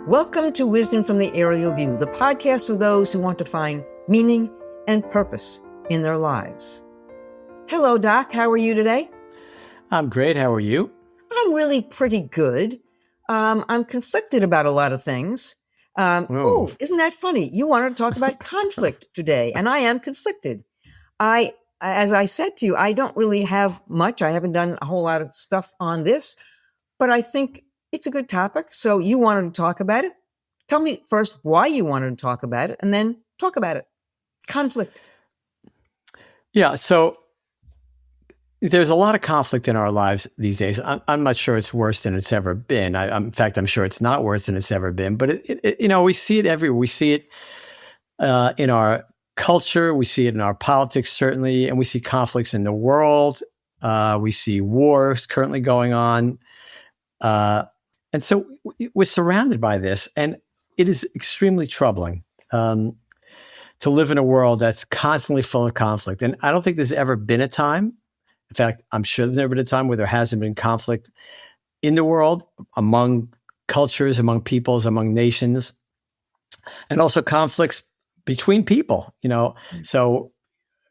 Welcome to Wisdom from the Aerial View, the podcast for those who want to find meaning and purpose in their lives. Hello, Doc. How are you today? I'm great. How are you? I'm really pretty good. I'm conflicted about a lot of things. Isn't that funny? You wanted to talk about conflict today, and I am conflicted. As I said to you, I don't really have much. I haven't done a whole lot of stuff on this, but I think it's a good topic. So you wanted to talk about it. Tell me first why you wanted to talk about it, and then talk about it. Conflict. Yeah. So there's a lot of conflict in our lives these days. I'm not sure it's worse than it's ever been. In fact, I'm sure it's not worse than it's ever been. But we see it everywhere. We see it in our culture. We see it in our politics, certainly, and we see conflicts in the world. We see wars currently going on, and so we're surrounded by this, and it is extremely troubling to live in a world that's constantly full of conflict. And I don't think there's ever been a time. In fact, I'm sure there's never been a time where there hasn't been conflict in the world, among cultures, among peoples, among nations, and also conflicts between people, So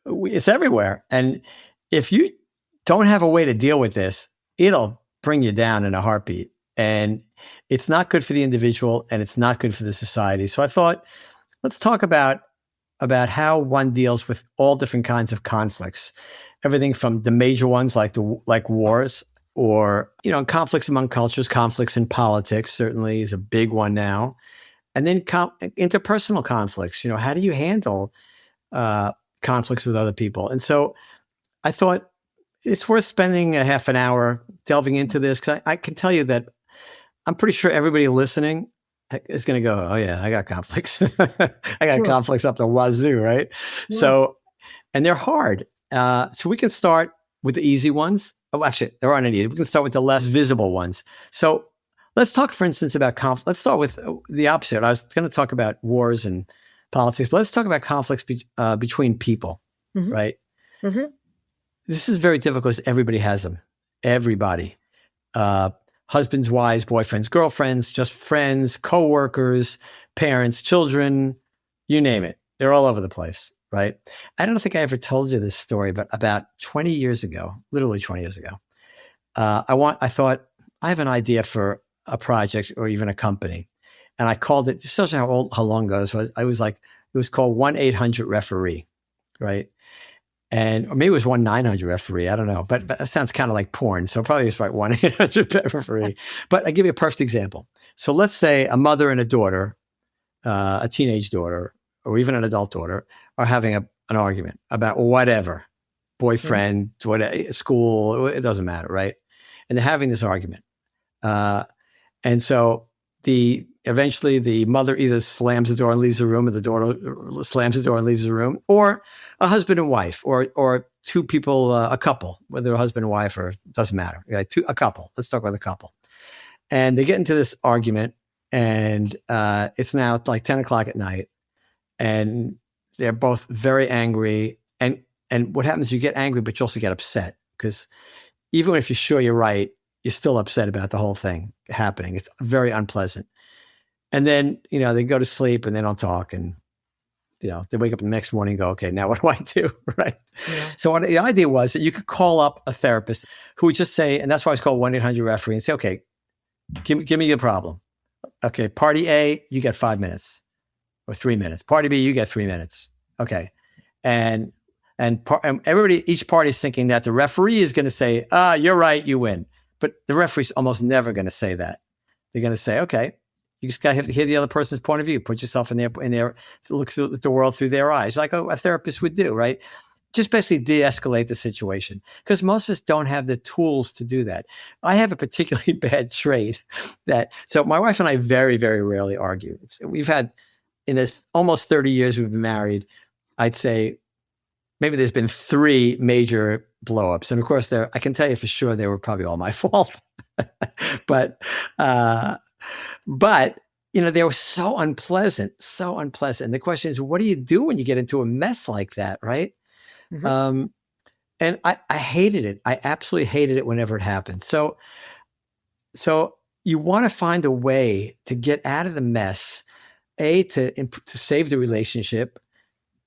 it's everywhere. And if you don't have a way to deal with this, it'll bring you down in a heartbeat. And it's not good for the individual, and it's not good for the society. So I thought, let's talk about how one deals with all different kinds of conflicts. Everything from the major ones like wars, or conflicts among cultures, conflicts in politics certainly is a big one now, and then interpersonal conflicts. How do you handle conflicts with other people? And so I thought it's worth spending a half an hour delving into this, because I can tell you that I'm pretty sure everybody listening is going to go, "Oh yeah, I got conflicts. I got conflicts up the wazoo, right?" Yeah. So, and they're hard. So we can start with the easy ones. Oh, actually, there aren't any. We can start with the less visible ones. So let's talk, for instance, about conflict. Let's start with the opposite. I was going to talk about wars and politics, but let's talk about conflicts between people, right? Mm-hmm. This is very difficult because everybody has them. Everybody. Husbands, wives, boyfriends, girlfriends, just friends, coworkers, parents, children, you name it. They're all over the place. Right. I don't think I ever told you this story, but about 20 years ago, literally 20 years ago, I thought I have an idea for a project or even a company. And I called it, just shows how long ago this was. It was called 1-800-REFEREE. Right. Or maybe it was 1-900-REFEREE. I don't know. But that sounds kind of like porn. So probably it's like 1-800-REFEREE. But I'll give you a perfect example. So let's say a mother and a daughter, a teenage daughter, or even an adult daughter, are having an argument about whatever, boyfriend, whatever, school, it doesn't matter, right? And they're having this argument. And so eventually the mother either slams the door and leaves the room, or the daughter slams the door and leaves the room, or a husband and wife, or two people, a couple, whether a husband and wife, or it doesn't matter, a couple. Let's talk about the couple. And they get into this argument, and it's now like 10 o'clock at night, and they're both very angry. And what happens, you get angry, but you also get upset, because even if you're sure you're right, you're still upset about the whole thing happening. It's very unpleasant. And then, they go to sleep and they don't talk. And, they wake up the next morning and go, "Okay, now what do I do?" Right. Yeah. So the idea was that you could call up a therapist who would just say, and that's why it's called 1-800-REFEREE, and say, "Okay, give me the problem. Okay, party A, you get 5 minutes. Or 3 minutes. Party B, you get 3 minutes." Okay. And everybody, each party is thinking that the referee is going to say, "You're right, you win." But the referee's almost never going to say that. They're going to say, "Okay, you just got to have to hear the other person's point of view. Put yourself in their look at the world through their eyes," like a therapist would do, right? Just basically de-escalate the situation, because most of us don't have the tools to do that. I have a particularly bad trait so my wife and I very, very rarely argue. We've had, in the almost 30 years we've been married, I'd say maybe there's been 3 major blowups. And of course, I can tell you for sure they were probably all my fault. But they were so unpleasant. And the question is, what do you do when you get into a mess like that, right? Mm-hmm. And I hated it. I absolutely hated it whenever it happened. So you want to find a way to get out of the mess, A, to save the relationship,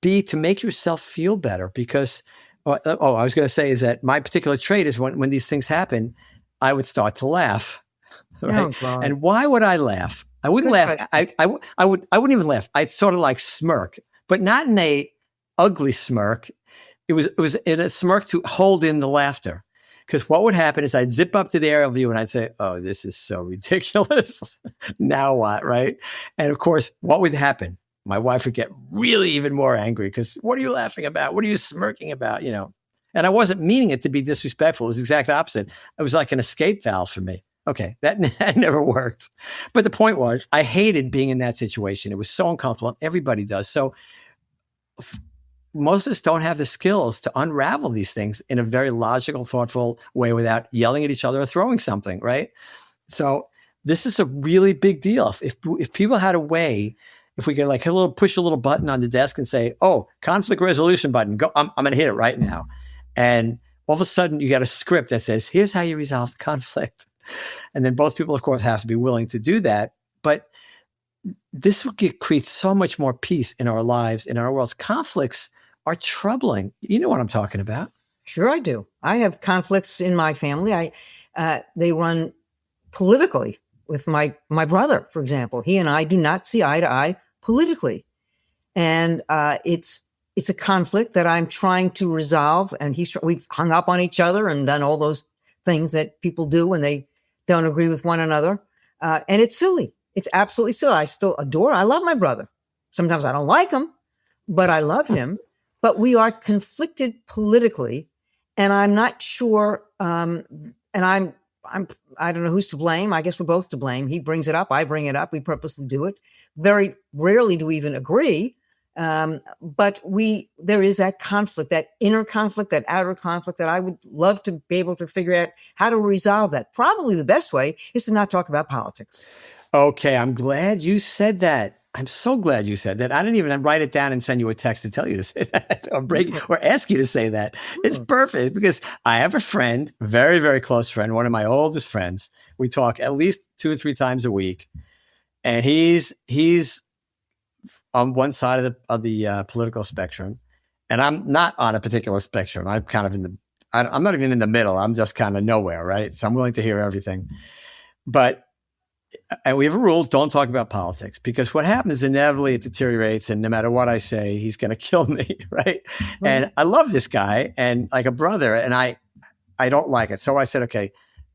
B, to make yourself feel better. Because, I was going to say is that my particular trait is when these things happen, I would start to laugh. Right. Oh, God. And why would I laugh? I wouldn't laugh. I wouldn't even laugh. I'd sort of like smirk, but not in a ugly smirk. It was in a smirk to hold in the laughter. Because what would happen is I'd zip up to the aerial view and I'd say, oh, this is so ridiculous. Now what? Right. And of course, what would happen? My wife would get really even more angry because what are you laughing about? What are you smirking about? You know, and I wasn't meaning it to be disrespectful. It was the exact opposite. It was like an escape valve for me. Okay, that never worked. But the point was, I hated being in that situation. It was so uncomfortable. Everybody does. So most of us don't have the skills to unravel these things in a very logical, thoughtful way without yelling at each other or throwing something, right? So this is a really big deal. If people had a way, if we could like push a little button on the desk and say, oh, conflict resolution button, go, I'm going to hit it right now. And all of a sudden you got a script that says, here's how you resolve the conflict. And then both people, of course, have to be willing to do that. But this would create so much more peace in our lives, in our worlds. Conflicts are troubling. You know what I'm talking about. Sure, I do. I have conflicts in my family. They run politically with my brother, for example. He and I do not see eye to eye politically. And it's a conflict that I'm trying to resolve. And we've hung up on each other and done all those things that people do when they don't agree with one another. And it's silly. It's absolutely silly. I love my brother. Sometimes I don't like him, but I love him. But we are conflicted politically, and I'm not sure. And I don't know who's to blame. I guess we're both to blame. He brings it up. I bring it up. We purposely do it. Very rarely do we even agree. But there is that conflict, that inner conflict, that outer conflict that I would love to be able to figure out how to resolve that. Probably the best way is to not talk about politics. Okay. I'm glad you said that. I'm so glad you said that. I didn't even write it down and send you a text to tell you to say that or ask you to say that. It's perfect because I have a friend, very, very close friend, one of my oldest friends. We talk at least 2 or 3 times a week. And he's on one side of the political spectrum, and I'm not on a particular spectrum. I'm kind of I'm not even in the middle. I'm just kind of nowhere, right? So I'm willing to hear everything. And we have a rule: don't talk about politics, because what happens is inevitably it deteriorates, and no matter what I say, he's going to kill me, right? And I love this guy, and like a brother, and I don't like it. So I said, okay,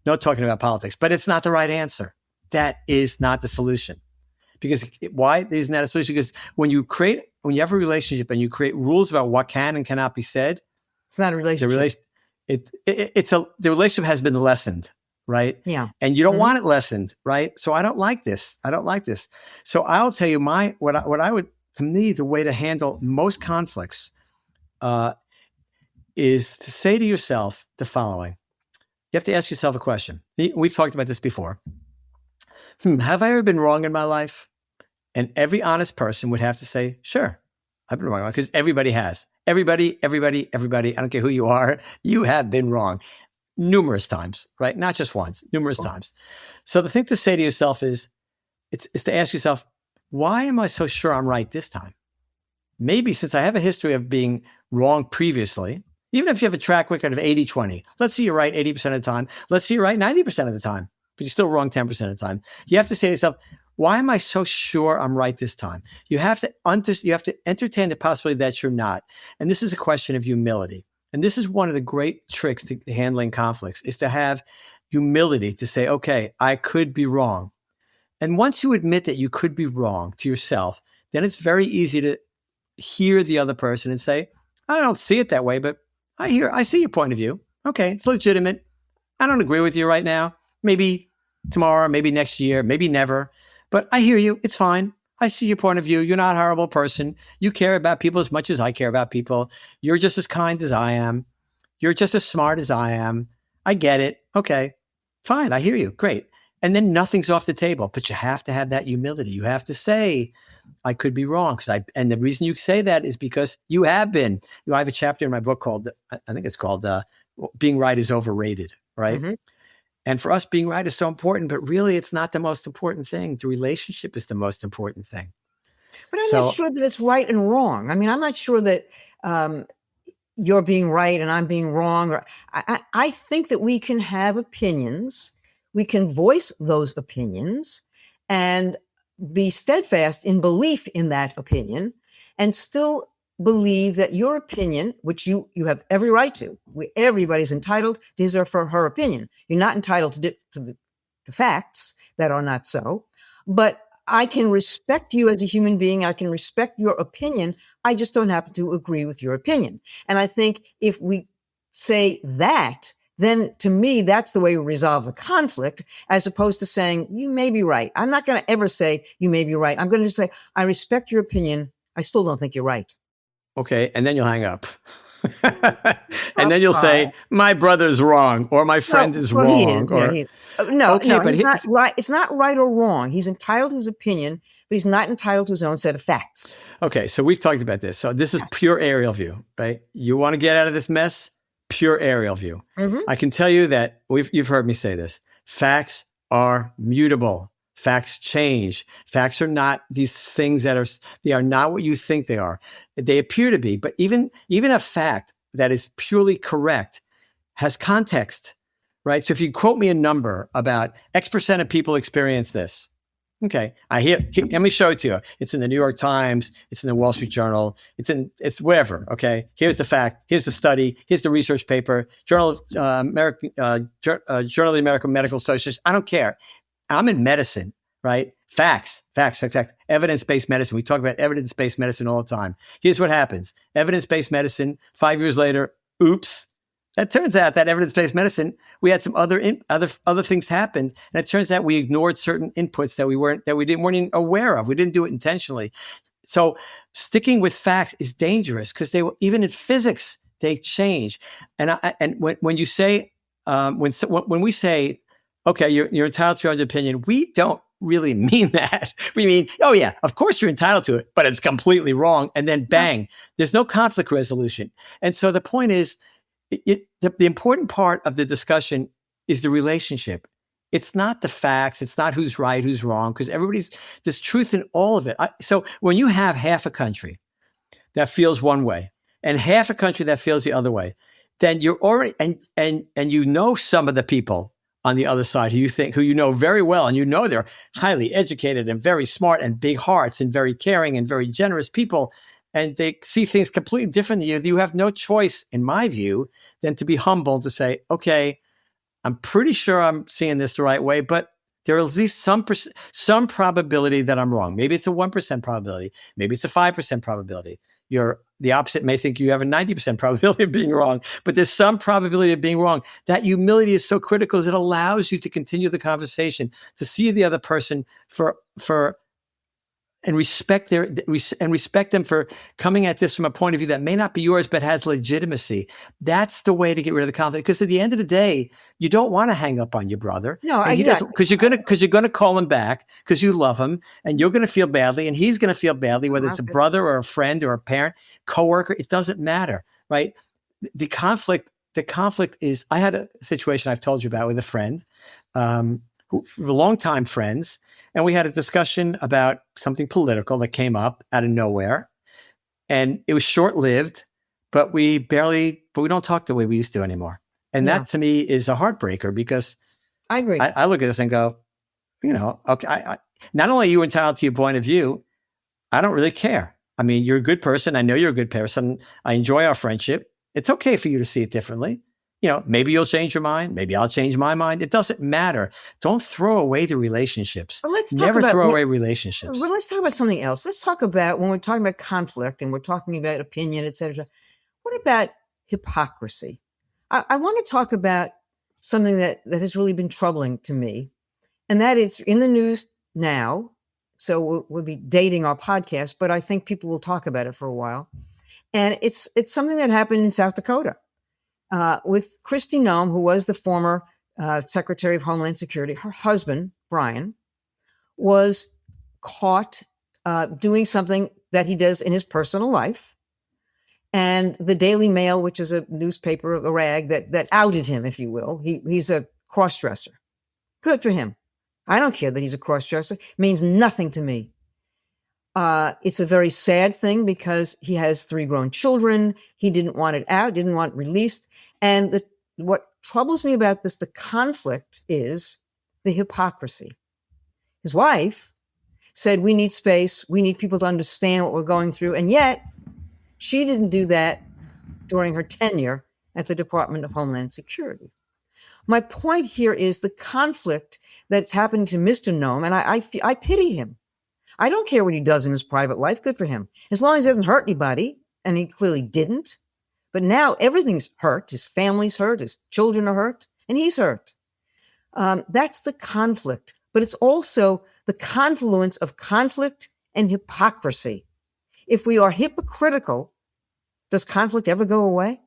no talking about politics, but it's not the right answer. That is not the solution. Because why isn't that a solution? Because when you have a relationship and you create rules about what can and cannot be said, it's not a relationship. The relationship has been lessened, right? Yeah. And you don't want it lessened, right? So I don't like this. So I'll tell you to me, the way to handle most conflicts is to say to yourself the following. You have to ask yourself a question. We've talked about this before. Have I ever been wrong in my life? And every honest person would have to say, sure, I've been wrong, because everybody has. Everybody, I don't care who you are, you have been wrong numerous times, right? Not just once, numerous times. So the thing to say to yourself is to ask yourself, why am I so sure I'm right this time? Maybe since I have a history of being wrong previously, even if you have a track record of 80-20, let's say you're right 80% of the time, let's say you're right 90% of the time, but you're still wrong 10% of the time. You have to say to yourself, why am I so sure I'm right this time? You have to entertain the possibility that you're not. And this is a question of humility. And this is one of the great tricks to handling conflicts, is to have humility to say, okay, I could be wrong. And once you admit that you could be wrong to yourself, then it's very easy to hear the other person and say, I don't see it that way, but I see your point of view. Okay, it's legitimate. I don't agree with you right now. Maybe tomorrow, maybe next year, maybe never. But I hear you. It's fine. I see your point of view. You're not a horrible person. You care about people as much as I care about people. You're just as kind as I am. You're just as smart as I am. I get it. Okay, fine. I hear you. Great. And then nothing's off the table. But you have to have that humility. You have to say, I could be wrong. And the reason you say that is because you have been. I have a chapter in my book called, I think it's called Being Right is Overrated, right? Mm-hmm. And for us, being right is so important, but really it's not the most important thing. The relationship is the most important thing. But I'm not sure that it's right and wrong. I mean, I'm not sure that you're being right and I'm being wrong. Or I think that we can have opinions. We can voice those opinions and be steadfast in belief in that opinion and still believe that your opinion, which you have every right to, everybody's entitled to his or her opinion. You're not entitled to the facts that are not so. But I can respect you as a human being. I can respect your opinion. I just don't happen to agree with your opinion. And I think if we say that, then to me, that's the way we resolve the conflict, as opposed to saying, you may be right. I'm not going to ever say you may be right. I'm going to just say, I respect your opinion. I still don't think you're right. Okay. And then you'll hang up. And then you'll say, my brother's wrong, or my friend is wrong. He's not right. It's not right or wrong. He's entitled to his opinion, but he's not entitled to his own set of facts. Okay. So we've talked about this. So this is pure aerial view, right? You want to get out of this mess? Pure aerial view. Mm-hmm. I can tell you that you've heard me say this. Facts are mutable. Facts change. Facts are not these things they are not what you think they are. They appear to be, but even a fact that is purely correct has context, right? So if you quote me a number about X% of people experience this. Okay. Let me show it to you. It's in the New York Times. It's in the Wall Street Journal. It's wherever. Okay. Here's the fact. Here's the study. Here's the research paper. Journal of the American Medical Association. I don't care. I'm in medicine, right? Facts. Evidence-based medicine. We talk about evidence-based medicine all the time. Here's what happens. Evidence-based medicine, 5 years later, oops. That turns out that evidence-based medicine, we had some other things happen, and it turns out we ignored certain inputs that we weren't even aware of. We didn't do it intentionally. So sticking with facts is dangerous because even in physics they change. And when you say when we say, okay, you're entitled to your own opinion, we don't really mean that. We mean, oh yeah, of course you're entitled to it, but it's completely wrong. And then bang, there's no conflict resolution. And so the point is, the important part of the discussion is the relationship. It's not the facts. It's not who's right, who's wrong, because there's truth in all of it. So when you have half a country that feels one way and half a country that feels the other way, then you're already, and you know some of the people on the other side who you know very well, and you know they're highly educated and very smart and big hearts and very caring and very generous people, and they see things completely different than you. You have no choice, in my view, than to be humble, to say, okay, I'm pretty sure I'm seeing this the right way, but there is at least some probability that I'm wrong. Maybe it's a 1% probability. Maybe it's a 5% probability. The opposite may think you have a 90% probability of being wrong, but there's some probability of being wrong. That humility is so critical, as it allows you to continue the conversation, to see the other person and respect them for coming at this from a point of view that may not be yours, but has legitimacy. That's the way to get rid of the conflict. Because at the end of the day, you don't want to hang up on your brother. No, exactly. Because you're gonna call him back because you love him, and you're gonna feel badly, and he's gonna feel badly, whether it's a brother or a friend or a parent, coworker. It doesn't matter, right? The conflict is. I had a situation I've told you about with a friend, who were longtime friends. And we had a discussion about something political that came up out of nowhere. And it was short-lived, but we don't talk the way we used to anymore. And that to me is a heartbreaker, because I agree. I look at this and go, okay, not only are you entitled to your point of view, I don't really care. I mean, you're a good person. I know you're a good person. I enjoy our friendship. It's okay for you to see it differently. Maybe you'll change your mind. Maybe I'll change my mind. It doesn't matter. Don't throw away the relationships. Never throw away relationships. Well, let's talk about something else. Let's talk about, when we're talking about conflict and we're talking about opinion, et cetera, what about hypocrisy? I want to talk about something that has really been troubling to me, and that is in the news now. So we'll be dating our podcast, but I think people will talk about it for a while. And it's something that happened in South Dakota. With Kristi Noem, who was the former Secretary of Homeland Security. Her husband, Brian, was caught doing something that he does in his personal life. And the Daily Mail, which is a newspaper, a rag that outed him, if you will. He's a crossdresser. Good for him. I don't care that he's a crossdresser. It means nothing to me. It's a very sad thing because he has 3 grown children. He didn't want it out, didn't want it released. And what troubles me about this, the conflict, is the hypocrisy. His wife said, we need space. We need people to understand what we're going through. And yet she didn't do that during her tenure at the Department of Homeland Security. My point here is the conflict that's happening to Mr. Nome, and I pity him. I don't care what he does in his private life. Good for him. As long as he doesn't hurt anybody, and he clearly didn't. But now everything's hurt. His family's hurt. His children are hurt. And he's hurt. That's the conflict. But it's also the confluence of conflict and hypocrisy. If we are hypocritical, does conflict ever go away?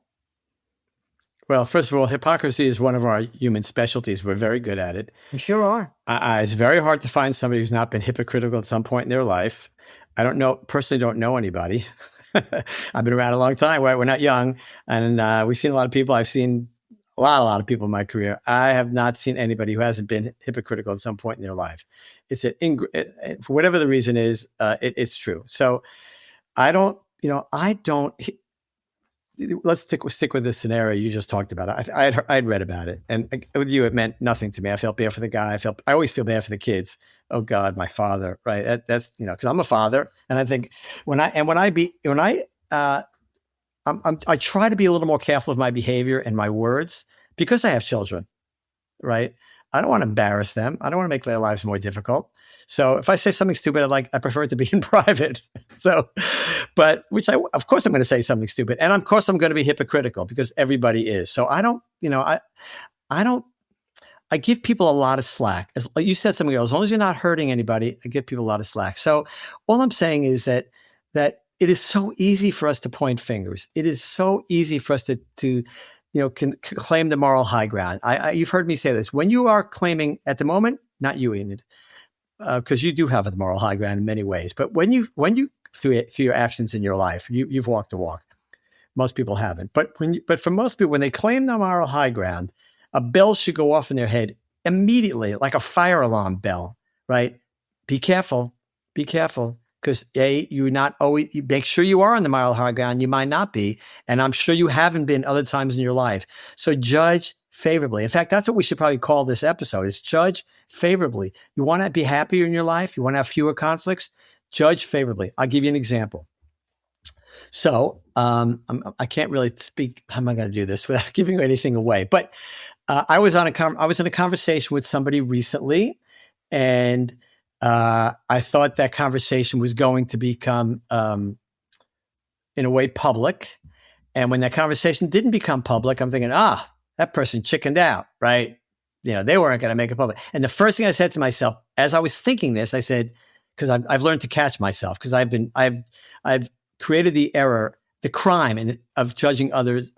Well, first of all, hypocrisy is one of our human specialties. We're very good at it. We sure are. It's very hard to find somebody who's not been hypocritical at some point in their life. I personally don't know anybody. I've been around a long time. We're not young. And we've seen a lot of people. I've seen a lot of people in my career. I have not seen anybody who hasn't been hypocritical at some point in their life. For whatever the reason is, it's true. So let's stick with this scenario you just talked about. I'd read about it, and with you, it meant nothing to me. I felt bad for the guy. I always feel bad for the kids. Oh God, my father, right? That's because I'm a father, and I think I try to be a little more careful of my behavior and my words because I have children, right? I don't want to embarrass them. I don't want to make their lives more difficult. So if I say something stupid, I prefer it to be in private. Of course I'm going to say something stupid. And of course I'm going to be hypocritical because everybody is. So I give people a lot of slack. As you said something else, as long as you're not hurting anybody, I give people a lot of slack. So all I'm saying is that it is so easy for us to point fingers. It is so easy for us to claim the moral high ground. You've heard me say this. When you are claiming at the moment, not you, Enid, because you do have a moral high ground in many ways. But when you through your actions in your life, you've walked the walk. Most people haven't. But for most people, when they claim the moral high ground, a bell should go off in their head immediately, like a fire alarm bell, right? Be careful. Because you're not always. You make sure you are on the moral high ground. You might not be, and I'm sure you haven't been other times in your life. So judge favorably. In fact, that's what we should probably call this episode: is judge favorably. You want to be happier in your life. You want to have fewer conflicts. Judge favorably. I'll give you an example. So I can't really speak. How am I going to do this without giving anything away? But I was in a conversation with somebody recently, and I thought that conversation was going to become, in a way, public. And when that conversation didn't become public, I'm thinking, that person chickened out, right? They weren't going to make it public. And the first thing I said to myself, as I was thinking this, I said, because I've learned to catch myself, because I've created the crime of judging others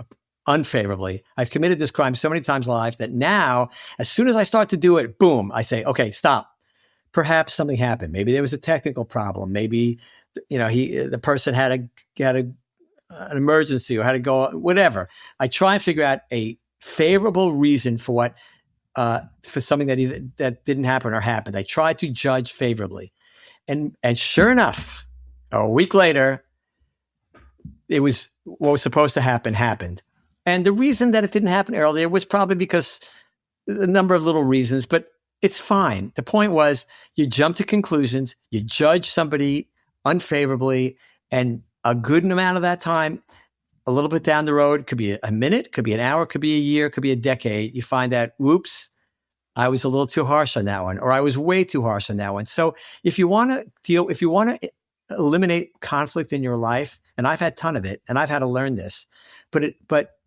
unfavorably. I've committed this crime so many times in life that now, as soon as I start to do it, boom, I say, okay, stop. Perhaps something happened. Maybe there was a technical problem. Maybe, the person had an emergency or had to go, whatever. I try and figure out a favorable reason for something that didn't happen or happened. I try to judge favorably. And sure enough, a week later, it was what was supposed to happen happened. And the reason that it didn't happen earlier was probably because a number of little reasons, but it's fine. The point was you jump to conclusions, you judge somebody unfavorably, and a good amount of that time, a little bit down the road, could be a minute, could be an hour, could be a year, could be a decade. You find out, whoops, I was a little too harsh on that one, or I was way too harsh on that one. So if you want to eliminate conflict in your life, and I've had a ton of it, and I've had to learn this, but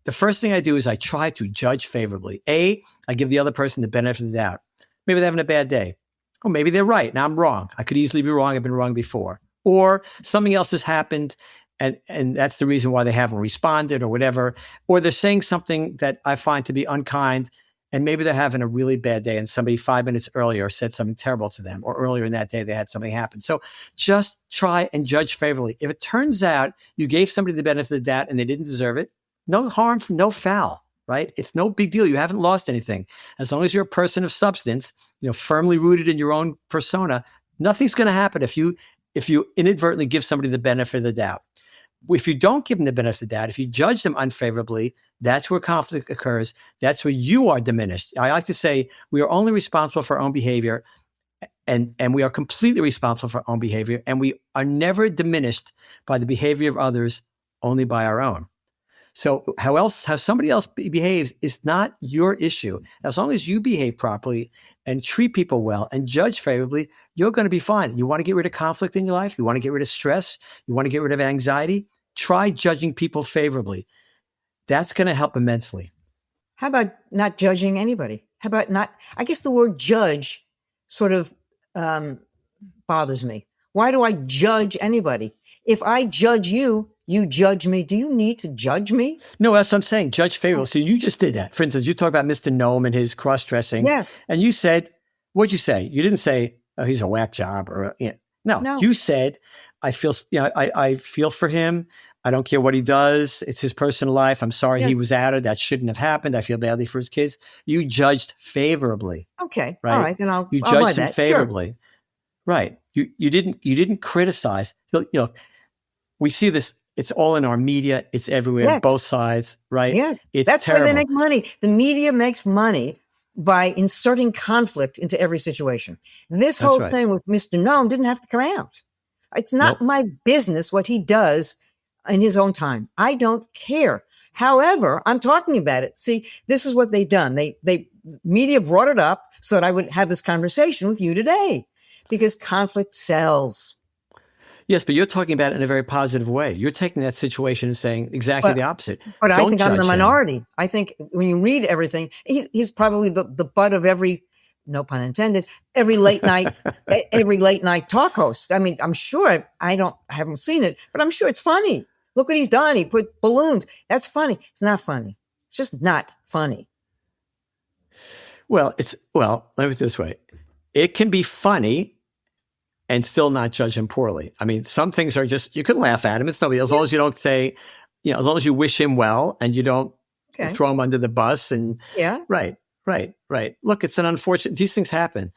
the first thing I do is I try to judge favorably. I give the other person the benefit of the doubt. Maybe they're having a bad day. Or maybe they're right. Now I'm wrong. I could easily be wrong. I've been wrong before. Or something else has happened and that's the reason why they haven't responded or whatever. Or they're saying something that I find to be unkind and maybe they're having a really bad day and somebody 5 minutes earlier said something terrible to them or earlier in that day they had something happen. So just try and judge favorably. If it turns out you gave somebody the benefit of the doubt and they didn't deserve it, no harm, no foul. right? It's no big deal. You haven't lost anything. As long as you're a person of substance, firmly rooted in your own persona, nothing's going to happen if you inadvertently give somebody the benefit of the doubt. If you don't give them the benefit of the doubt, if you judge them unfavorably, that's where conflict occurs. That's where you are diminished. I like to say we are only responsible for our own behavior, and we are completely responsible for our own behavior, and we are never diminished by the behavior of others, only by our own. So how somebody else behaves is not your issue. As long as you behave properly and treat people well and judge favorably, you're going to be fine. You want to get rid of conflict in your life? You want to get rid of stress? You want to get rid of anxiety? Try judging people favorably. That's going to help immensely. How about not judging anybody? How about not, I guess the word judge sort of bothers me. Why do I judge anybody? If I judge you, you judge me. Do you need to judge me? No, that's what I'm saying. Judge favorably. So you just did that. For instance, you talk about Mr. Gnome and his cross-dressing. Yeah. And you said, what'd you say? You didn't say, oh, he's a whack job or, no. You said, I feel for him. I don't care what he does. It's his personal life. I'm sorry he was outed. That shouldn't have happened. I feel badly for his kids. You judged favorably. Okay. Right? All right. Then I'll judged him that. favorably. Sure. Right. You didn't criticize. We see this. It's all in our media. It's everywhere, both sides, right? Yeah, that's terrible. Where they make money. The media makes money by inserting conflict into every situation. This whole thing with Mr. Gnome didn't have to come out. It's not my business what he does in his own time. I don't care. However, I'm talking about it. See, this is what they've done. They media brought it up so that I would have this conversation with you today, because conflict sells. Yes, but you're talking about it in a very positive way. You're taking that situation and saying exactly the opposite. But I think I'm the minority. I think when you read everything, he's probably the butt of every, no pun intended, every late night talk host. I mean, I'm sure I haven't seen it, but I'm sure it's funny. Look what he's done. He put balloons. That's funny. It's not funny. It's just not funny. Well, let me put it this way. It can be funny and still not judge him poorly. I mean, some things are just, you can laugh at him. It's nobody, as long as you don't say, as long as you wish him well and you don't throw him under the bus and right. Look, it's an unfortunate, these things happen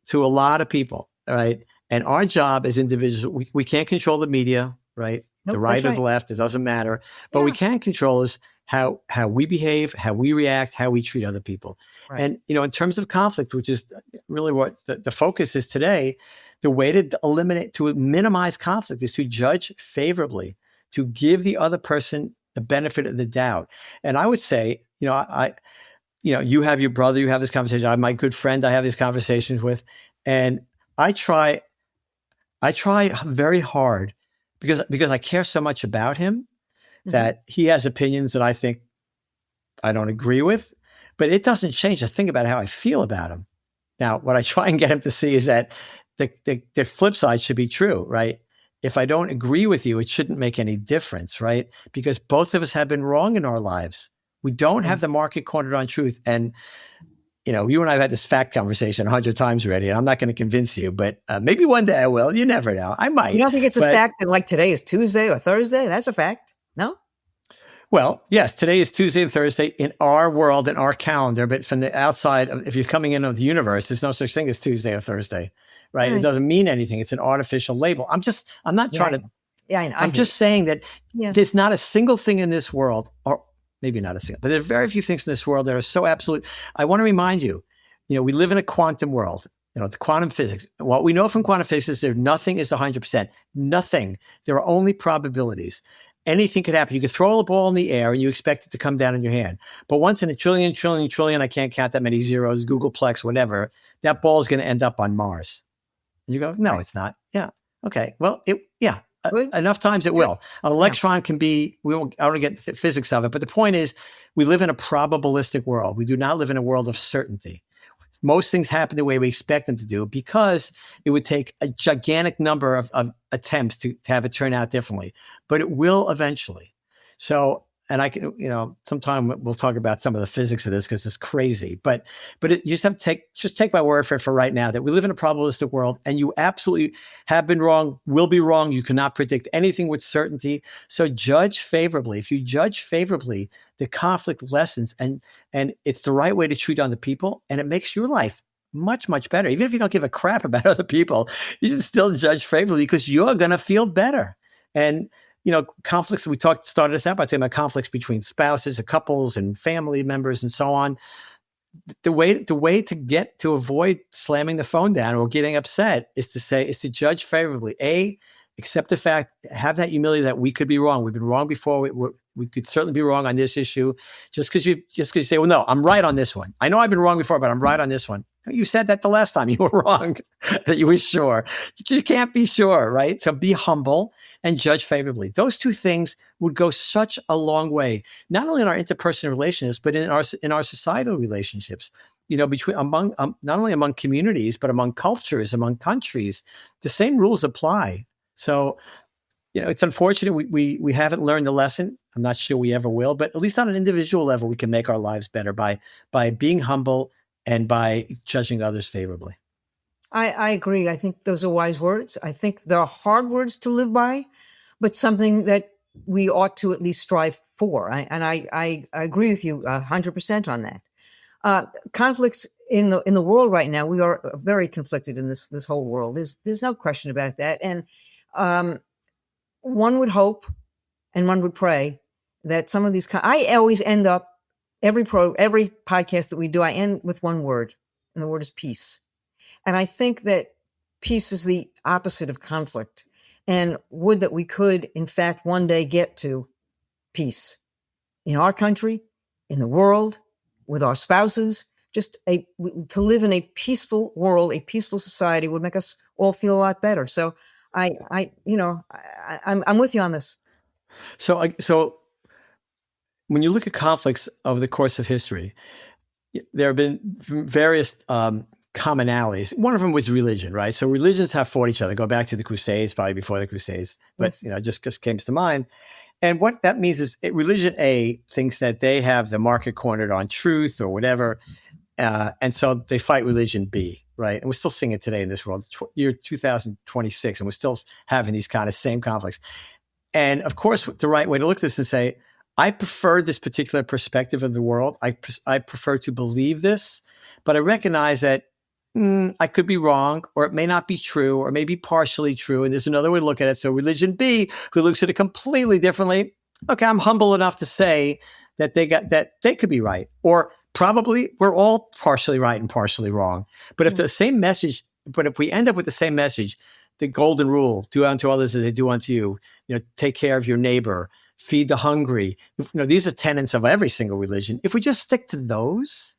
to a lot of people. All right. And our job as individuals, we can't control the media, right? Nope, the right or the left, it doesn't matter. But we can control is how we behave, how we react, how we treat other people. Right. And, in terms of conflict, which is really what the focus is today, the way to minimize conflict is to judge favorably, to give the other person the benefit of the doubt. And I would say, you have your brother, you have this conversation. I have my good friend I have these conversations with, and I try very hard because I care so much about him that he has opinions that I think I don't agree with, but it doesn't change the thing about how I feel about him. Now, what I try and get him to see is that the flip side should be true, right? If I don't agree with you, it shouldn't make any difference, right? Because both of us have been wrong in our lives. We don't have the market cornered on truth. And, you and I have had this fact conversation 100 times already, and I'm not going to convince you, but maybe one day I will. You never know. I might. You don't think it's a fact that like today is Tuesday or Thursday? That's a fact. No? Well, yes, today is Tuesday and Thursday in our world, in our calendar, but from the outside, if you're coming in of the universe, there's no such thing as Tuesday or Thursday, right? It doesn't mean anything. It's an artificial label. I'm not trying to, I know. I'm just saying that there's not a single thing in this world, or maybe not a single, but there are very few things in this world that are so absolute. I want to remind you, we live in a quantum world, the quantum physics. What we know from quantum physics is nothing is 100%. Nothing. There are only probabilities. Anything could happen. You could throw a ball in the air and you expect it to come down in your hand. But once in a trillion, I can't count that many zeros, Googleplex, whatever, that ball is going to end up on Mars. And you go, no, it's not. Yeah. Okay. Well, enough times it will. An electron can be, I don't want to get the physics of it, but the point is we live in a probabilistic world. We do not live in a world of certainty. Most things happen the way we expect them to do because it would take a gigantic number of attempts to have it turn out differently, but it will eventually. So and I can, sometime we'll talk about some of the physics of this because it's crazy. But you just have to take my word for it for right now that we live in a probabilistic world, and you absolutely have been wrong, will be wrong. You cannot predict anything with certainty. So judge favorably. If you judge favorably, the conflict lessens, and it's the right way to treat other people, and it makes your life much, much better. Even if you don't give a crap about other people, you should still judge favorably because you're going to feel better. And conflicts, started us out by talking about conflicts between spouses, couples, and family members, and so on. The way to avoid slamming the phone down or getting upset is to judge favorably. Accept the fact, have that humility that we could be wrong. We've been wrong before. We could certainly be wrong on this issue. Just because you say, well, no, I'm right on this one. I know I've been wrong before, but I'm right on this one. You said that the last time you were wrong, that you were sure. You can't be sure, right? So be humble and judge favorably. Those two things would go such a long way, not only in our interpersonal relationships, but in our societal relationships. Among not only among communities, but among cultures, among countries, the same rules apply. So, it's unfortunate we haven't learned the lesson. I'm not sure we ever will, but at least on an individual level, we can make our lives better by being humble and by judging others favorably. I agree. I think those are wise words. I think they're hard words to live by, but something that we ought to at least strive for. I agree with you 100% on that. Conflicts in the world right now, we are very conflicted in this whole world. There's no question about that. And one would hope and one would pray that some of these. I always end up every podcast that we do. I end with one word, and the word is peace. And I think that peace is the opposite of conflict. And would that we could, in fact, one day get to peace in our country, in the world, with our spouses. To live in a peaceful world, a peaceful society would make us all feel a lot better. So I'm with you on this. So when you look at conflicts over the course of history, there have been various commonalities. One of them was religion, right? So religions have fought each other. Go back to the Crusades, probably before the Crusades, but Yes. just came to mind. And what that means is religion A thinks that they have the market cornered on truth or whatever, and so they fight religion B, right? And we're still seeing it today in this world, year 2026, and we're still having these kind of same conflicts. And of course, the right way to look at this and say, I prefer this particular perspective of the world. I prefer to believe this, but I recognize that I could be wrong, or it may not be true, or maybe partially true. And there's another way to look at it. So religion B, who looks at it completely differently, okay, I'm humble enough to say that they could be right, or probably we're all partially right and partially wrong. But if if we end up with the same message, the golden rule, do unto others as they do unto you, take care of your neighbor, feed the hungry. These are tenets of every single religion. If we just stick to those,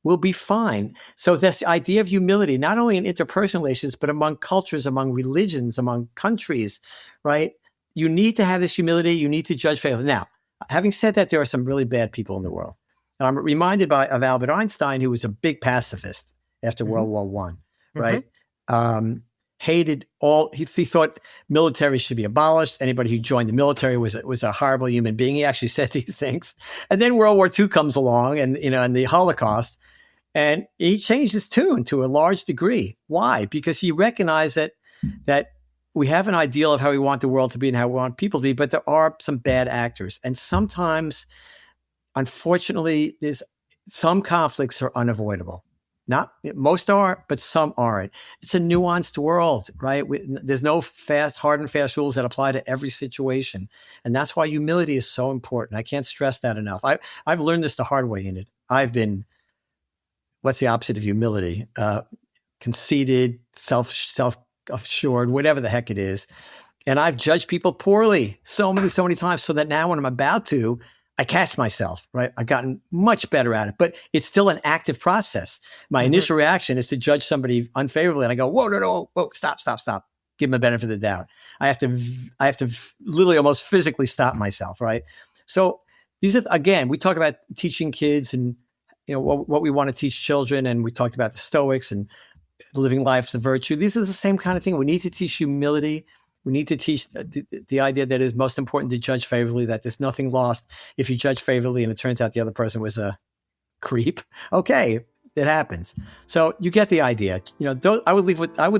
we'll be fine. So this idea of humility, not only in interpersonal relations, but among cultures, among religions, among countries, right? You need to have this humility. You need to judge favorably. Now, having said that, there are some really bad people in the world. And I'm reminded of Albert Einstein, who was a big pacifist after World War I, right? Hated all. He thought military should be abolished. Anybody who joined the military was a horrible human being. He actually said these things. And then World War II comes along, and and the Holocaust, and he changed his tune to a large degree. Why? Because he recognized that we have an ideal of how we want the world to be and how we want people to be, but there are some bad actors, and sometimes, unfortunately, some conflicts are unavoidable. Not most are, but some aren't. It's a nuanced world, right? There's no hard and fast rules that apply to every situation. And that's why humility is so important. I can't stress that enough. I've learned this the hard way, Enid. I've been, what's the opposite of humility? Conceited, self-assured, whatever the heck it is. And I've judged people poorly so many times, so that now when I'm about to, I catch myself, right? I've gotten much better at it, but it's still an active process. My initial reaction is to judge somebody unfavorably. And I go, whoa, stop. Give them a benefit of the doubt. I have to literally almost physically stop myself, right? So these are, again, we talk about teaching kids and, what we want to teach children. And we talked about the Stoics and living lives of virtue. These are the same kind of thing. We need to teach humility. We need to teach the idea that it is most important to judge favorably, that there's nothing lost if you judge favorably and it turns out the other person was a creep. Okay, it happens. So you get the idea. I would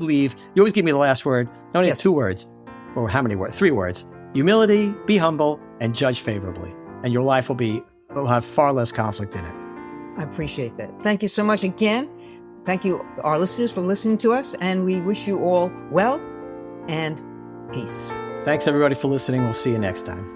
leave. You always give me the last word. I only have 2 words. Or how many words? 3 words. Humility, be humble, and judge favorably. And your life will have far less conflict in it. I appreciate that. Thank you so much again. Thank you, our listeners, for listening to us. And we wish you all well and peace. Thanks, everybody, for listening. We'll see you next time.